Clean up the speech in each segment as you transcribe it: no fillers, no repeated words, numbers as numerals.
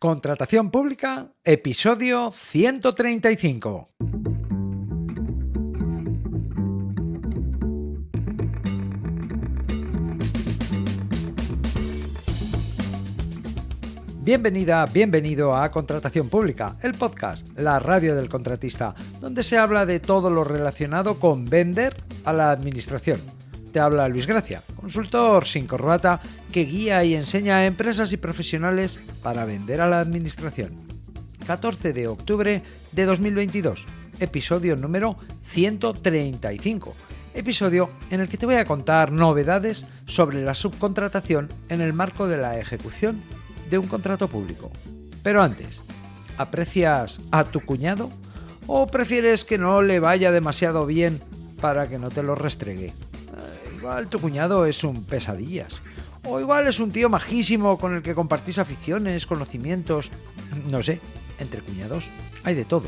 Contratación pública, episodio 135. Bienvenida, bienvenido a Contratación Pública, el podcast, la radio del contratista, donde se habla de todo lo relacionado con vender a la administración. Te habla Luis Gracia, consultor sin corbata que guía y enseña a empresas y profesionales para vender a la administración. 14 de octubre de 2022, episodio número 135. Episodio en el que te voy a contar novedades sobre la subcontratación en el marco de la ejecución de un contrato público. Pero antes, ¿aprecias a tu cuñado o prefieres que no le vaya demasiado bien para que no te lo restregue? Igual tu cuñado es un pesadillas, o igual es un tío majísimo con el que compartís aficiones, conocimientos, no sé, entre cuñados hay de todo.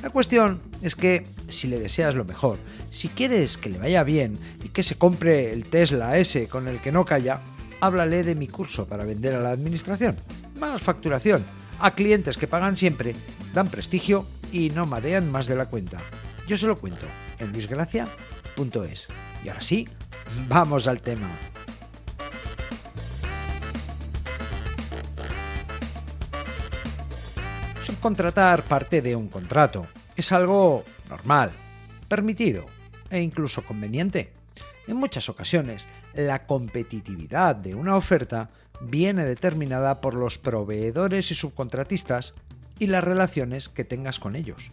La cuestión es que si le deseas lo mejor, si quieres que le vaya bien y que se compre el Tesla ese con el que no calla, háblale de mi curso para vender a la administración. Más facturación, a clientes que pagan siempre, dan prestigio y no marean más de la cuenta. Yo se lo cuento en luisgracia.es. Y ahora sí, vamos al tema. Subcontratar parte de un contrato es algo normal, permitido e incluso conveniente. En muchas ocasiones, la competitividad de una oferta viene determinada por los proveedores y subcontratistas y las relaciones que tengas con ellos.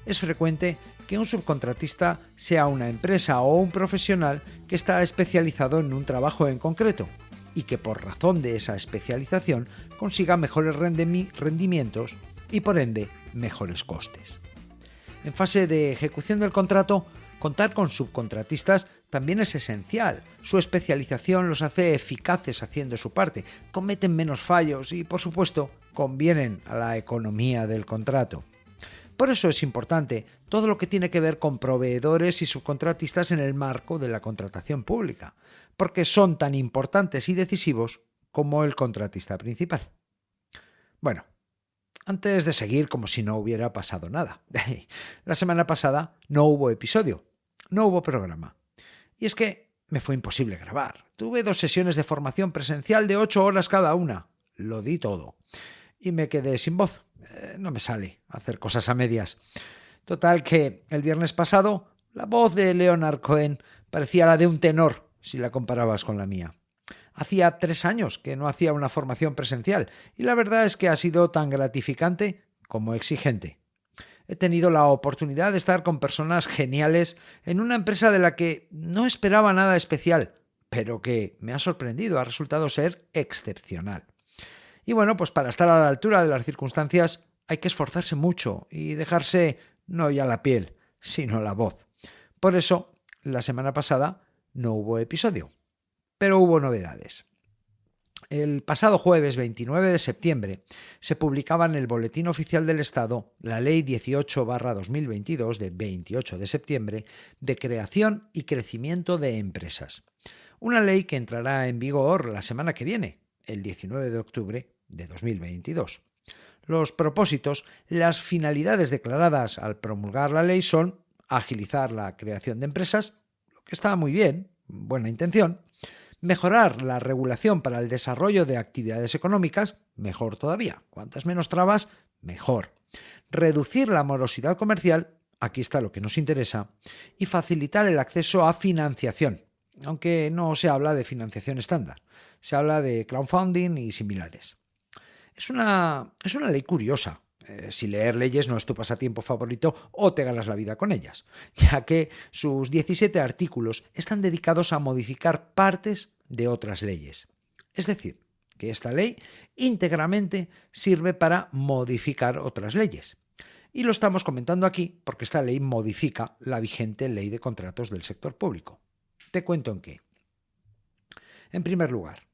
Es frecuente que un subcontratista sea una empresa o un profesional que está especializado en un trabajo en concreto y que por razón de esa especialización consiga mejores rendimientos y por ende mejores costes. En fase de ejecución del contrato, contar con subcontratistas también es esencial. Su especialización los hace eficaces haciendo su parte, cometen menos fallos y, por supuesto, convienen a la economía del contrato. Por eso es importante todo lo que tiene que ver con proveedores y subcontratistas en el marco de la contratación pública, porque son tan importantes y decisivos como el contratista principal. Bueno, antes de seguir como si no hubiera pasado nada. La semana pasada no hubo episodio, no hubo programa. Y es que me fue imposible grabar. Tuve 2 sesiones de formación presencial de 8 horas cada una. Lo di todo. Y me quedé sin voz. No me sale hacer cosas a medias. Total que el viernes pasado la voz de Leonard Cohen parecía la de un tenor si la comparabas con la mía. Hacía 3 años que no hacía una formación presencial y la verdad es que ha sido tan gratificante como exigente. He tenido la oportunidad de estar con personas geniales en una empresa de la que no esperaba nada especial, pero que me ha sorprendido, ha resultado ser excepcional. Y bueno, pues para estar a la altura de las circunstancias hay que esforzarse mucho y dejarse no ya la piel, sino la voz. Por eso, la semana pasada no hubo episodio, pero hubo novedades. El pasado jueves 29 de septiembre se publicaba en el Boletín Oficial del Estado la Ley 18/2022 de 28 de septiembre de creación y crecimiento de empresas. Una ley que entrará en vigor la semana que viene, el 19 de octubre de 2022. Los propósitos, las finalidades declaradas al promulgar la ley son agilizar la creación de empresas, lo que está muy bien, buena intención, mejorar la regulación para el desarrollo de actividades económicas, mejor todavía, cuantas menos trabas, mejor. Reducir la morosidad comercial, aquí está lo que nos interesa, y facilitar el acceso a financiación, aunque no se habla de financiación estándar, se habla de crowdfunding y similares. Es una ley curiosa, si leer leyes no es tu pasatiempo favorito o te ganas la vida con ellas, ya que sus 17 artículos están dedicados a modificar partes de otras leyes. Es decir, que esta ley íntegramente sirve para modificar otras leyes. Y lo estamos comentando aquí porque esta ley modifica la vigente ley de contratos del sector público. Te cuento en qué. En primer lugar,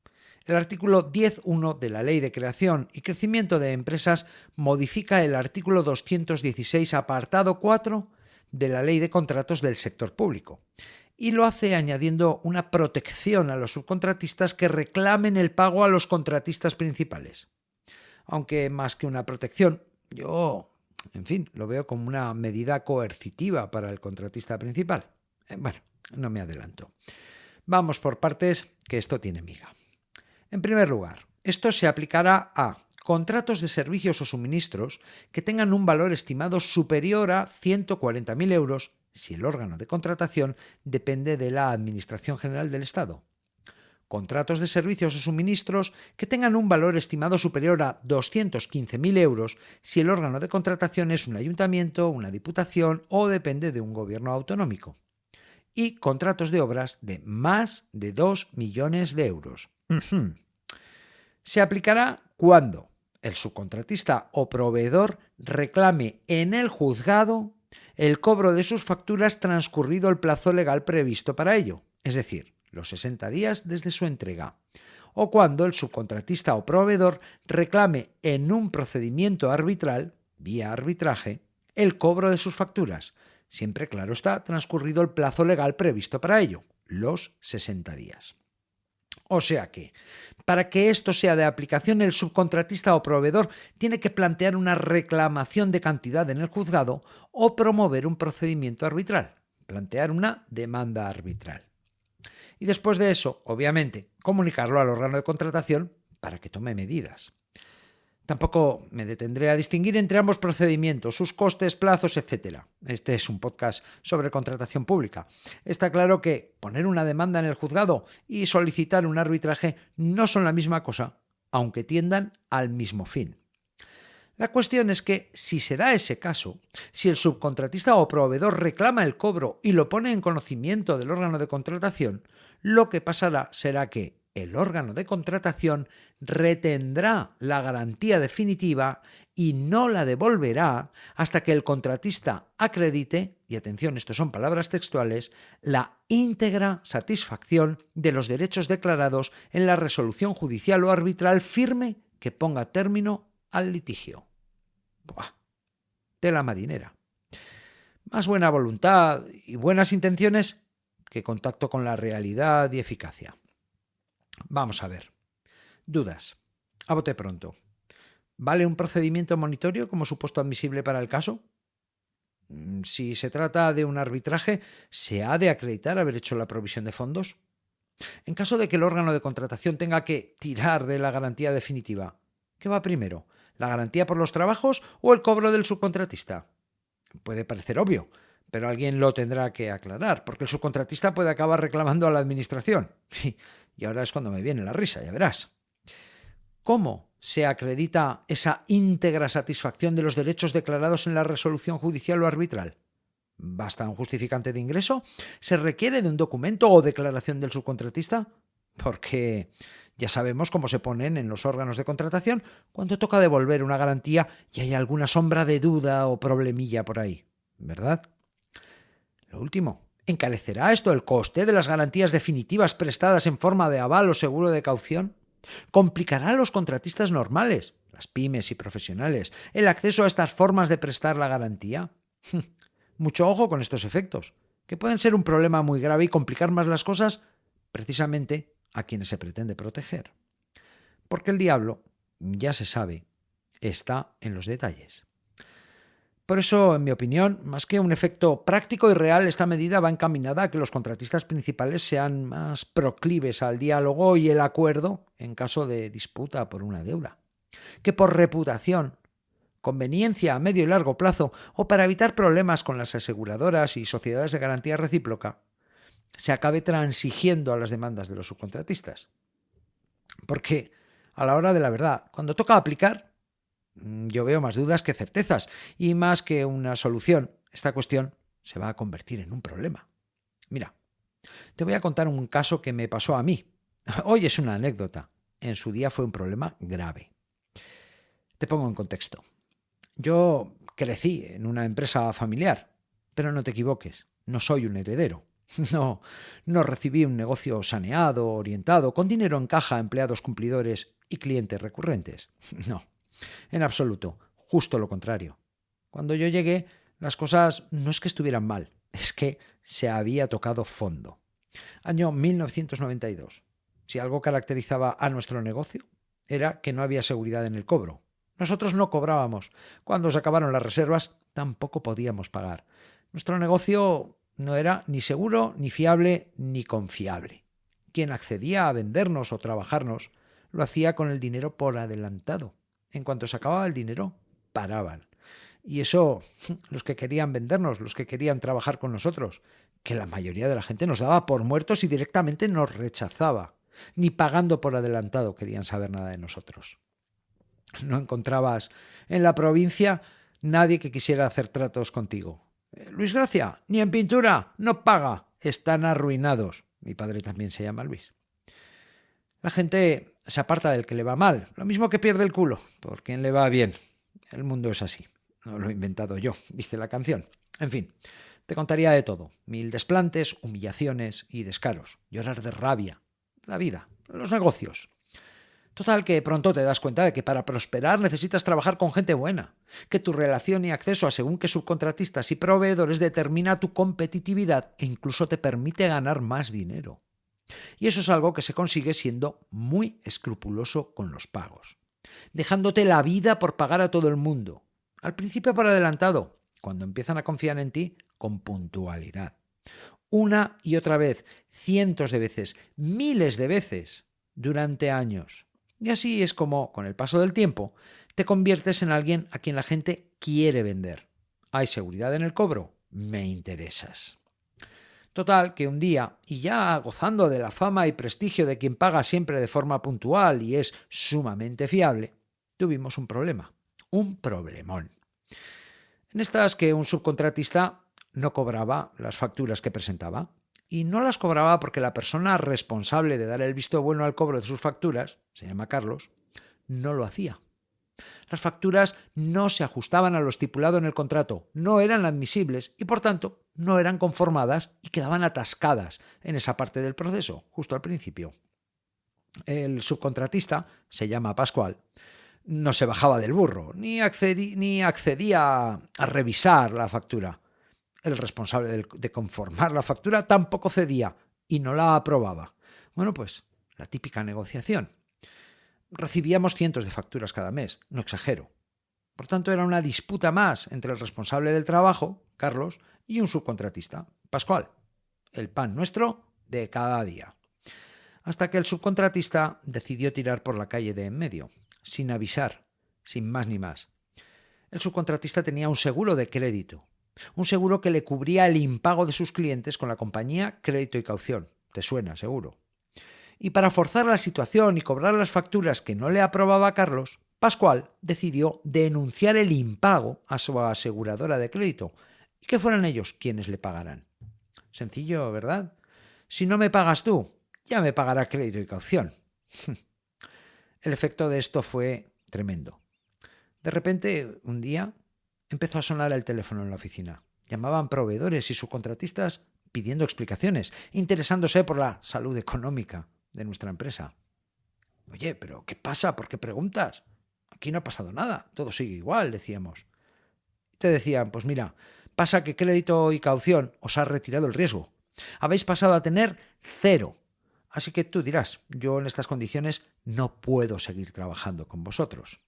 el artículo 10.1 de la Ley de Creación y Crecimiento de Empresas modifica el artículo 216, apartado 4 de la Ley de Contratos del Sector Público y lo hace añadiendo una protección a los subcontratistas que reclamen el pago a los contratistas principales. aunque más que una protección, yo, en fin, lo veo como una medida coercitiva para el contratista principal. Bueno, no me adelanto. Vamos por partes, que esto tiene miga. En primer lugar, esto se aplicará a contratos de servicios o suministros que tengan un valor estimado superior a 140.000 euros si el órgano de contratación depende de la Administración General del Estado. Contratos de servicios o suministros que tengan un valor estimado superior a 215.000 euros si el órgano de contratación es un ayuntamiento, una diputación o depende de un gobierno autonómico. Y contratos de obras de más de 2 millones de euros. Se aplicará cuando el subcontratista o proveedor reclame en el juzgado el cobro de sus facturas transcurrido el plazo legal previsto para ello, es decir, los 60 días desde su entrega, o cuando el subcontratista o proveedor reclame en un procedimiento arbitral, vía arbitraje, el cobro de sus facturas, siempre, claro está, transcurrido el plazo legal previsto para ello, los 60 días. O sea que, para que esto sea de aplicación, el subcontratista o proveedor tiene que plantear una reclamación de cantidad en el juzgado o promover un procedimiento arbitral, plantear una demanda arbitral. Y después de eso, obviamente, comunicarlo al órgano de contratación para que tome medidas. Tampoco me detendré a distinguir entre ambos procedimientos, sus costes, plazos, etc. Este es un podcast sobre contratación pública. Está claro que poner una demanda en el juzgado y solicitar un arbitraje no son la misma cosa, aunque tiendan al mismo fin. La cuestión es que, si se da ese caso, si el subcontratista o proveedor reclama el cobro y lo pone en conocimiento del órgano de contratación, lo que pasará será que el órgano de contratación retendrá la garantía definitiva y no la devolverá hasta que el contratista acredite, y atención, esto son palabras textuales, la íntegra satisfacción de los derechos declarados en la resolución judicial o arbitral firme que ponga término al litigio. Buah, tela marinera. Más buena voluntad y buenas intenciones que contacto con la realidad y eficacia. Vamos a ver. Dudas. A bote pronto. ¿Vale un procedimiento monitorio como supuesto admisible para el caso? Si se trata de un arbitraje, ¿se ha de acreditar haber hecho la provisión de fondos? En caso de que el órgano de contratación tenga que tirar de la garantía definitiva, ¿qué va primero? ¿La garantía por los trabajos o el cobro del subcontratista? Puede parecer obvio, pero alguien lo tendrá que aclarar, porque el subcontratista puede acabar reclamando a la administración. Y ahora es cuando me viene la risa, ya verás. ¿Cómo se acredita esa íntegra satisfacción de los derechos declarados en la resolución judicial o arbitral? ¿Basta un justificante de ingreso? ¿Se requiere de un documento o declaración del subcontratista? Porque ya sabemos cómo se ponen en los órganos de contratación cuando toca devolver una garantía y hay alguna sombra de duda o problemilla por ahí, ¿verdad? Lo último, ¿encarecerá esto el coste de las garantías definitivas prestadas en forma de aval o seguro de caución? ¿Complicará a los contratistas normales, las pymes y profesionales, el acceso a estas formas de prestar la garantía? Mucho ojo con estos efectos, que pueden ser un problema muy grave y complicar más las cosas precisamente a quienes se pretende proteger. Porque el diablo, ya se sabe, está en los detalles. Por eso, en mi opinión, más que un efecto práctico y real, esta medida va encaminada a que los contratistas principales sean más proclives al diálogo y el acuerdo en caso de disputa por una deuda. Que por reputación, conveniencia a medio y largo plazo o para evitar problemas con las aseguradoras y sociedades de garantía recíproca, se acabe transigiendo a las demandas de los subcontratistas. Porque, a la hora de la verdad, cuando toca aplicar, yo veo más dudas que certezas y más que una solución, esta cuestión se va a convertir en un problema. Mira, te voy a contar un caso que me pasó a mí. Hoy es una anécdota. En su día fue un problema grave. Te pongo en contexto. Yo crecí en una empresa familiar, pero no te equivoques, no soy un heredero. No recibí un negocio saneado, orientado, con dinero en caja, empleados cumplidores y clientes recurrentes. No, en absoluto, justo lo contrario. Cuando yo llegué, las cosas no es que estuvieran mal, es que se había tocado fondo. Año 1992. Si algo caracterizaba a nuestro negocio, era que no había seguridad en el cobro. Nosotros no cobrábamos. Cuando se acabaron las reservas, tampoco podíamos pagar. Nuestro negocio no era ni seguro, ni fiable, ni confiable. Quien accedía a vendernos o trabajarnos lo hacía con el dinero por adelantado. En cuanto se acababa el dinero, paraban. Y eso, los que querían vendernos, los que querían trabajar con nosotros, que la mayoría de la gente nos daba por muertos y directamente nos rechazaba. Ni pagando por adelantado querían saber nada de nosotros. No encontrabas en la provincia nadie que quisiera hacer tratos contigo. Luis Gracia, ni en pintura, no paga, están arruinados. Mi padre también se llama Luis. La gente se aparta del que le va mal, lo mismo que pierde el culo, por quien le va bien. El mundo es así, no lo he inventado yo, dice la canción. En fin, te contaría de todo, 1000 desplantes, humillaciones y descaros, llorar de rabia, la vida, los negocios. Total, que pronto te das cuenta de que para prosperar necesitas trabajar con gente buena, que tu relación y acceso a según qué subcontratistas y proveedores determina tu competitividad e incluso te permite ganar más dinero. Y eso es algo que se consigue siendo muy escrupuloso con los pagos, dejándote la vida por pagar a todo el mundo. Al principio por adelantado, cuando empiezan a confiar en ti, con puntualidad. Una y otra vez, cientos de veces, miles de veces, durante años. Y así es como, con el paso del tiempo, te conviertes en alguien a quien la gente quiere vender. ¿Hay seguridad en el cobro? Me interesas. Total, que un día, y ya gozando de la fama y prestigio de quien paga siempre de forma puntual y es sumamente fiable, tuvimos un problema, un problemón. En estas que un subcontratista no cobraba las facturas que presentaba, y no las cobraba porque la persona responsable de dar el visto bueno al cobro de sus facturas, se llama Carlos, no lo hacía. Las facturas no se ajustaban a lo estipulado en el contrato, no eran admisibles y por tanto no eran conformadas y quedaban atascadas en esa parte del proceso, justo al principio. El subcontratista, se llama Pascual, no se bajaba del burro, ni accedía a revisar la factura. El responsable de conformar la factura tampoco cedía y no la aprobaba. Bueno, pues la típica negociación. Recibíamos cientos de facturas cada mes, no exagero. Por tanto, era una disputa más entre el responsable del trabajo, Carlos, y un subcontratista, Pascual. El pan nuestro de cada día. Hasta que el subcontratista decidió tirar por la calle de en medio, sin avisar, sin más ni más. El subcontratista tenía un seguro de crédito. Un seguro que le cubría el impago de sus clientes con la compañía Crédito y Caución. Te suena, seguro. Y para forzar la situación y cobrar las facturas que no le aprobaba a Carlos, Pascual decidió denunciar el impago a su aseguradora de crédito y que fueran ellos quienes le pagaran. Sencillo, ¿verdad? Si no me pagas tú, ya me pagará Crédito y Caución. El efecto de esto fue tremendo. De repente, un día, empezó a sonar el teléfono en la oficina. Llamaban proveedores y subcontratistas pidiendo explicaciones, interesándose por la salud económica de nuestra empresa. Oye, ¿pero qué pasa? ¿Por qué preguntas? Aquí no ha pasado nada, todo sigue igual, decíamos. Te decían, pues mira, pasa que Crédito y Caución os ha retirado el riesgo. Habéis pasado a tener 0. Así que tú dirás, yo en estas condiciones no puedo seguir trabajando con vosotros.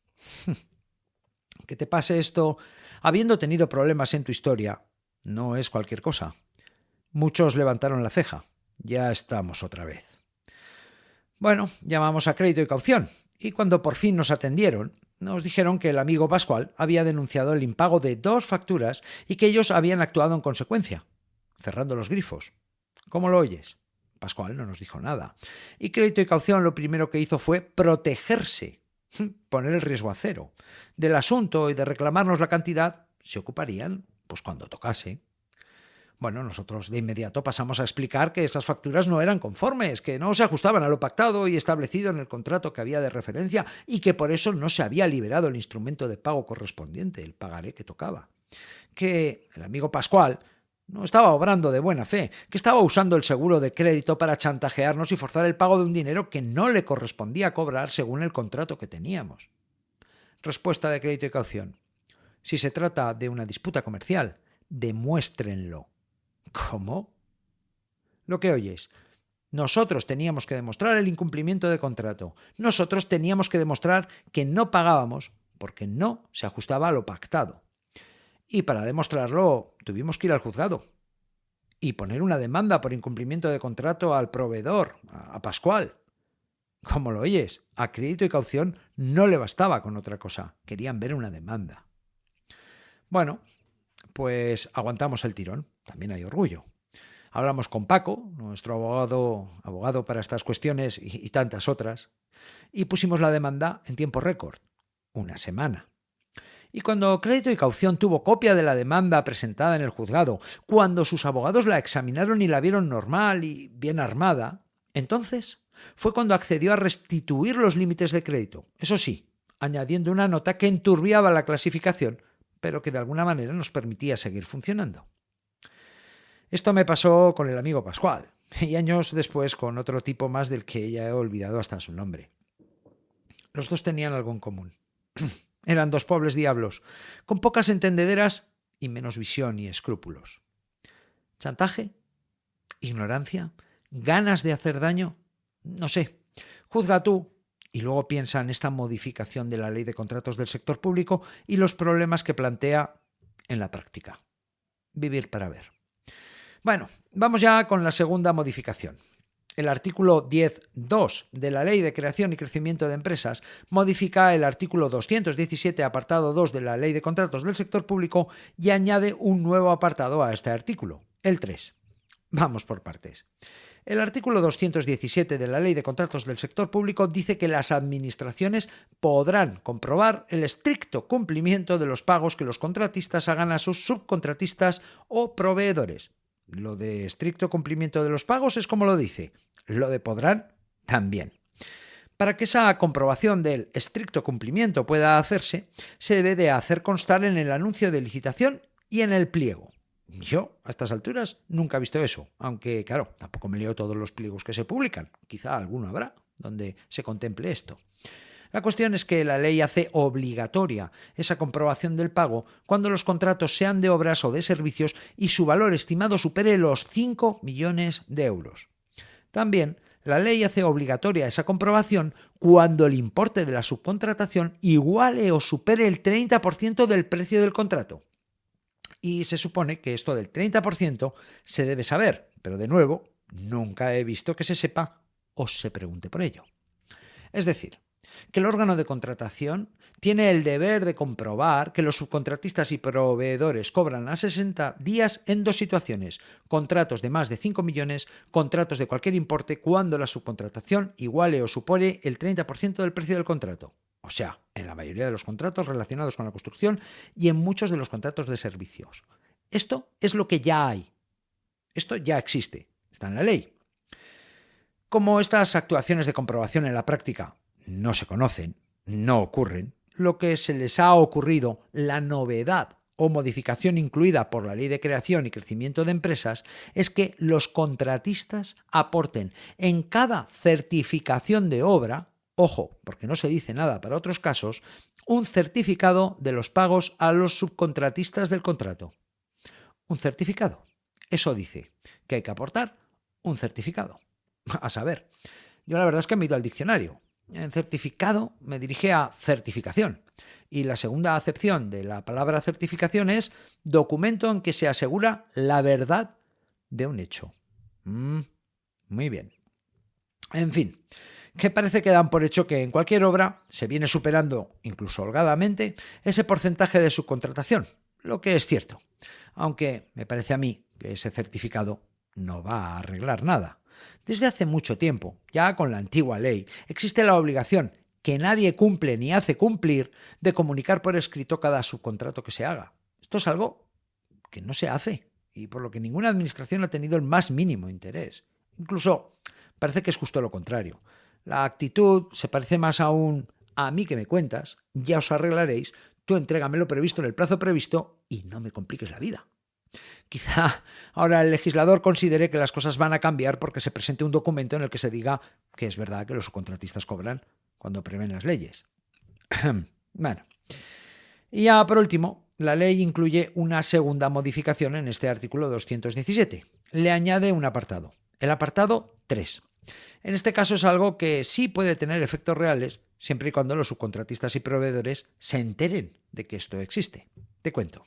Que te pase esto habiendo tenido problemas en tu historia no es cualquier cosa. Muchos levantaron la ceja. Ya estamos otra vez. Bueno, llamamos a Crédito y Caución y cuando por fin nos atendieron, nos dijeron que el amigo Pascual había denunciado el impago de 2 facturas y que ellos habían actuado en consecuencia, cerrando los grifos. ¿Cómo lo oyes? Pascual no nos dijo nada. Y Crédito y Caución lo primero que hizo fue protegerse, poner el riesgo a 0. Del asunto y de reclamarnos la cantidad se ocuparían pues cuando tocase. Bueno, nosotros de inmediato pasamos a explicar que esas facturas no eran conformes, que no se ajustaban a lo pactado y establecido en el contrato que había de referencia y que por eso no se había liberado el instrumento de pago correspondiente, el pagaré que tocaba. Que el amigo Pascual no estaba obrando de buena fe, que estaba usando el seguro de crédito para chantajearnos y forzar el pago de un dinero que no le correspondía cobrar según el contrato que teníamos. Respuesta de Crédito y Caución. Si se trata de una disputa comercial, demuéstrenlo. ¿Cómo? Lo que oyes. Nosotros teníamos que demostrar el incumplimiento de contrato. Nosotros teníamos que demostrar que no pagábamos porque no se ajustaba a lo pactado. Y para demostrarlo tuvimos que ir al juzgado y poner una demanda por incumplimiento de contrato al proveedor, a Pascual. Como lo oyes, a Crédito y Caución no le bastaba con otra cosa, querían ver una demanda. Bueno, pues aguantamos el tirón, también hay orgullo. Hablamos con Paco, nuestro abogado para estas cuestiones y tantas otras, y pusimos la demanda en tiempo récord, una semana. Y cuando Crédito y Caución tuvo copia de la demanda presentada en el juzgado, cuando sus abogados la examinaron y la vieron normal y bien armada, entonces fue cuando accedió a restituir los límites de crédito. Eso sí, añadiendo una nota que enturbiaba la clasificación, pero que de alguna manera nos permitía seguir funcionando. Esto me pasó con el amigo Pascual, y años después con otro tipo más del que ya he olvidado hasta su nombre. Los dos tenían algo en común. Eran dos pobres diablos, con pocas entendederas y menos visión y escrúpulos. ¿Chantaje? ¿Ignorancia? ¿Ganas de hacer daño? No sé. Juzga tú y luego piensa en esta modificación de la Ley de Contratos del Sector Público y los problemas que plantea en la práctica. Vivir para ver. Bueno, vamos ya con la segunda modificación. El artículo 10.2 de la Ley de Creación y Crecimiento de Empresas modifica el artículo 217, apartado 2 de la Ley de Contratos del Sector Público y añade un nuevo apartado a este artículo, el 3. Vamos por partes. El artículo 217 de la Ley de Contratos del Sector Público dice que las administraciones podrán comprobar el estricto cumplimiento de los pagos que los contratistas hagan a sus subcontratistas o proveedores. Lo de estricto cumplimiento de los pagos es como lo dice. Lo de podrán también. Para que esa comprobación del estricto cumplimiento pueda hacerse, se debe de hacer constar en el anuncio de licitación y en el pliego. Yo, a estas alturas, nunca he visto eso, aunque, claro, tampoco me leo todos los pliegos que se publican. Quizá alguno habrá donde se contemple esto. La cuestión es que la ley hace obligatoria esa comprobación del pago cuando los contratos sean de obras o de servicios y su valor estimado supere los 5 millones de euros. También la ley hace obligatoria esa comprobación cuando el importe de la subcontratación iguale o supere el 30% del precio del contrato. Y se supone que esto del 30% se debe saber, pero de nuevo, nunca he visto que se sepa o se pregunte por ello. Es decir, que el órgano de contratación tiene el deber de comprobar que los subcontratistas y proveedores cobran a 60 días en dos situaciones: contratos de más de 5 millones, contratos de cualquier importe cuando la subcontratación iguale o supere el 30% del precio del contrato. O sea, en la mayoría de los contratos relacionados con la construcción y en muchos de los contratos de servicios. Esto es lo que ya hay. Esto ya existe. Está en la ley. Como estas actuaciones de comprobación en la práctica no se conocen, no ocurren, lo que se les ha ocurrido, la novedad o modificación incluida por la Ley de Creación y Crecimiento de Empresas, es que los contratistas aporten en cada certificación de obra, ojo, porque no se dice nada para otros casos, un certificado de los pagos a los subcontratistas del contrato. Un certificado. Eso dice que hay que aportar un certificado. A saber, yo la verdad es que me he ido al diccionario. En certificado me dirige a certificación. Y la segunda acepción de la palabra certificación es documento en que se asegura la verdad de un hecho. Muy bien. En fin, que parece que dan por hecho que en cualquier obra se viene superando, incluso holgadamente, ese porcentaje de subcontratación, lo que es cierto. Aunque me parece a mí que ese certificado no va a arreglar nada. Desde hace mucho tiempo, ya con la antigua ley, existe la obligación, que nadie cumple ni hace cumplir, de comunicar por escrito cada subcontrato que se haga. Esto es algo que no se hace y por lo que ninguna administración ha tenido el más mínimo interés. Incluso parece que es justo lo contrario. La actitud se parece más a un «a mí que me cuentas, ya os arreglaréis, tú entrégame lo previsto en el plazo previsto y no me compliques la vida». Quizá ahora el legislador considere que las cosas van a cambiar porque se presente un documento en el que se diga que es verdad que los subcontratistas cobran cuando prevén las leyes. Bueno, y ya por último, la ley incluye una segunda modificación en este artículo 217. Le añade un apartado, el apartado 3. En este caso es algo que sí puede tener efectos reales, siempre y cuando los subcontratistas y proveedores se enteren de que esto existe. Te cuento.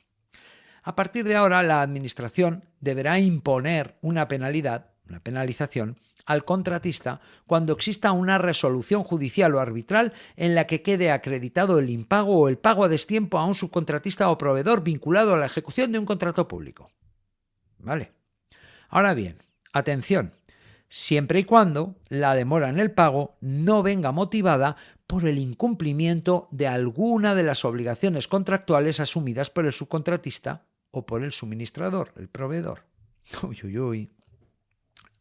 A partir de ahora, la Administración deberá imponer una penalización, al contratista cuando exista una resolución judicial o arbitral en la que quede acreditado el impago o el pago a destiempo a un subcontratista o proveedor vinculado a la ejecución de un contrato público. ¿Vale? Ahora bien, atención, siempre y cuando la demora en el pago no venga motivada por el incumplimiento de alguna de las obligaciones contractuales asumidas por el subcontratista o por el suministrador, el proveedor. Uy, uy, uy.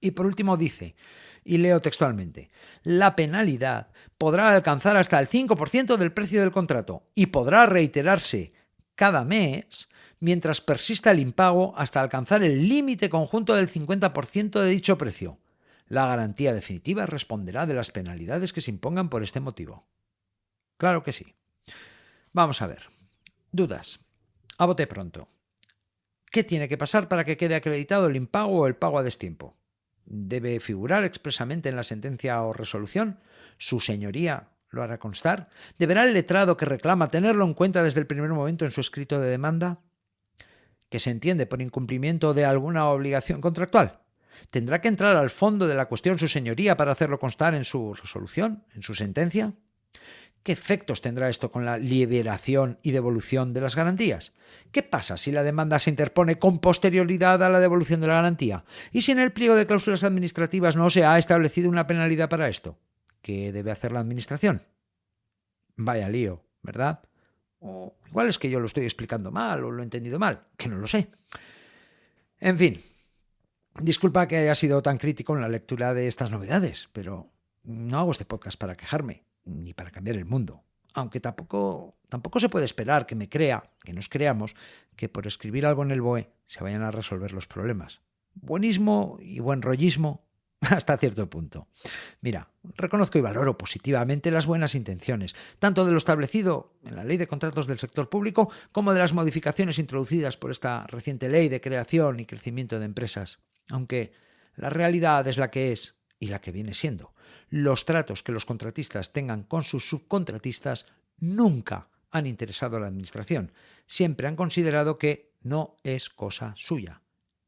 Y por último dice, y leo textualmente, la penalidad podrá alcanzar hasta el 5% del precio del contrato y podrá reiterarse cada mes mientras persista el impago hasta alcanzar el límite conjunto del 50% de dicho precio. La garantía definitiva responderá de las penalidades que se impongan por este motivo. Claro que sí. Vamos a ver. Dudas. A bote pronto. ¿Qué tiene que pasar para que quede acreditado el impago o el pago a destiempo? ¿Debe figurar expresamente en la sentencia o resolución? ¿Su señoría lo hará constar? ¿Deberá el letrado que reclama tenerlo en cuenta desde el primer momento en su escrito de demanda? ¿Qué se entiende por incumplimiento de alguna obligación contractual? ¿Tendrá que entrar al fondo de la cuestión su señoría para hacerlo constar en su resolución, en su sentencia? ¿Qué efectos tendrá esto con la liberación y devolución de las garantías? ¿Qué pasa si la demanda se interpone con posterioridad a la devolución de la garantía? ¿Y si en el pliego de cláusulas administrativas no se ha establecido una penalidad para esto? ¿Qué debe hacer la Administración? Vaya lío, ¿verdad? O igual es que yo lo estoy explicando mal o lo he entendido mal, que no lo sé. En fin, disculpa que haya sido tan crítico en la lectura de estas novedades, pero no hago este podcast para quejarme, ni para cambiar el mundo. Aunque tampoco se puede esperar que nos creamos, que por escribir algo en el BOE se vayan a resolver los problemas. Buenismo y buen rollismo hasta cierto punto. Mira, reconozco y valoro positivamente las buenas intenciones, tanto de lo establecido en la Ley de Contratos del Sector Público como de las modificaciones introducidas por esta reciente Ley de Creación y Crecimiento de Empresas. Aunque la realidad es la que es y la que viene siendo. Los tratos que los contratistas tengan con sus subcontratistas nunca han interesado a la Administración. Siempre han considerado que no es cosa suya.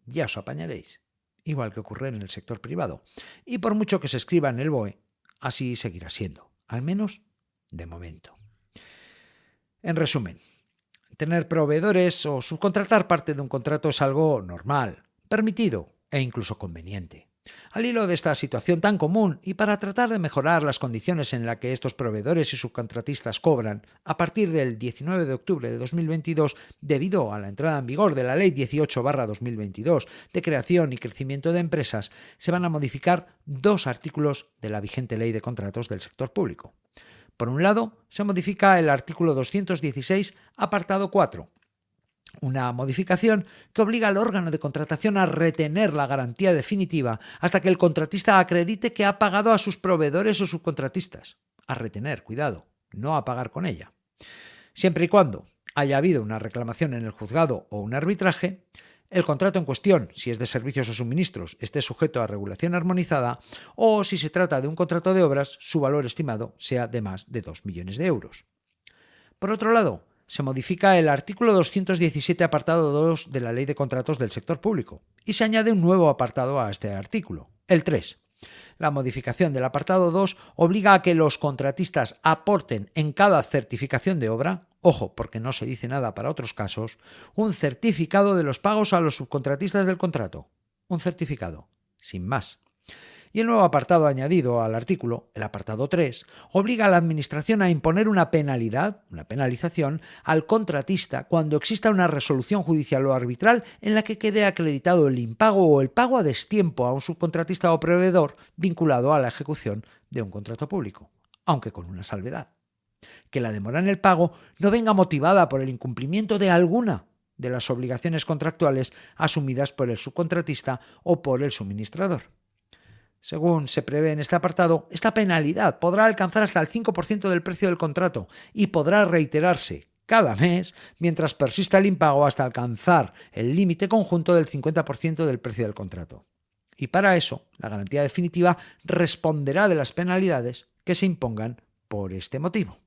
Ya os apañaréis. Igual que ocurre en el sector privado. Y por mucho que se escriba en el BOE, así seguirá siendo. Al menos de momento. En resumen, tener proveedores o subcontratar parte de un contrato es algo normal, permitido e incluso conveniente. Al hilo de esta situación tan común y para tratar de mejorar las condiciones en las que estos proveedores y subcontratistas cobran, a partir del 19 de octubre de 2022, debido a la entrada en vigor de la Ley 18/2022 de Creación y Crecimiento de Empresas, se van a modificar 2 artículos de la vigente Ley de Contratos del Sector Público. Por un lado, se modifica el artículo 216, apartado 4, una modificación que obliga al órgano de contratación a retener la garantía definitiva hasta que el contratista acredite que ha pagado a sus proveedores o subcontratistas. A retener, cuidado, no a pagar con ella. Siempre y cuando haya habido una reclamación en el juzgado o un arbitraje, el contrato en cuestión, si es de servicios o suministros, esté sujeto a regulación armonizada, o si se trata de un contrato de obras, su valor estimado sea de más de 2 millones de euros. Por otro lado, se modifica el artículo 217, apartado 2 de la Ley de Contratos del Sector Público y se añade un nuevo apartado a este artículo, el 3. La modificación del apartado 2 obliga a que los contratistas aporten en cada certificación de obra, ojo, porque no se dice nada para otros casos, un certificado de los pagos a los subcontratistas del contrato. Un certificado, sin más. Y el nuevo apartado añadido al artículo, el apartado 3, obliga a la Administración a imponer una penalización, al contratista cuando exista una resolución judicial o arbitral en la que quede acreditado el impago o el pago a destiempo a un subcontratista o proveedor vinculado a la ejecución de un contrato público, aunque con una salvedad. Que la demora en el pago no venga motivada por el incumplimiento de alguna de las obligaciones contractuales asumidas por el subcontratista o por el suministrador. Según se prevé en este apartado, esta penalidad podrá alcanzar hasta el 5% del precio del contrato y podrá reiterarse cada mes mientras persista el impago hasta alcanzar el límite conjunto del 50% del precio del contrato. Y para eso, la garantía definitiva responderá de las penalidades que se impongan por este motivo.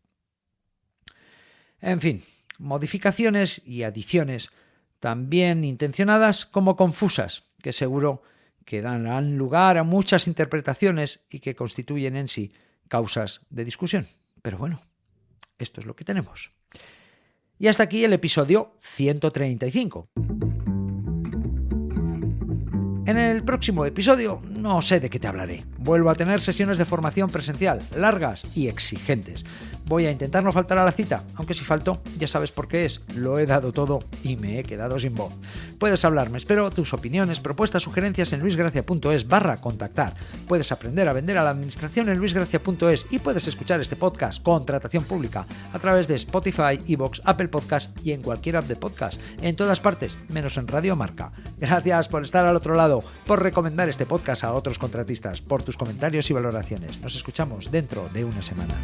En fin, modificaciones y adiciones también intencionadas como confusas, que seguro que dan lugar a muchas interpretaciones y que constituyen en sí causas de discusión. Pero bueno, esto es lo que tenemos. Y hasta aquí el episodio 135. En el próximo episodio no sé de qué te hablaré. Vuelvo a tener sesiones de formación presencial, largas y exigentes. Voy a intentar no faltar a la cita, aunque si falto, ya sabes por qué es. Lo he dado todo y me he quedado sin voz. Puedes hablarme, espero tus opiniones, propuestas, sugerencias en luisgracia.es/contactar. Puedes aprender a vender a la administración en luisgracia.es y puedes escuchar este podcast Contratación Pública a través de Spotify, iVoox, Apple Podcast y en cualquier app de podcast. En todas partes, menos en Radio Marca. Gracias por estar al otro lado, por recomendar este podcast a otros contratistas, por tus comentarios y valoraciones. Nos escuchamos dentro de una semana.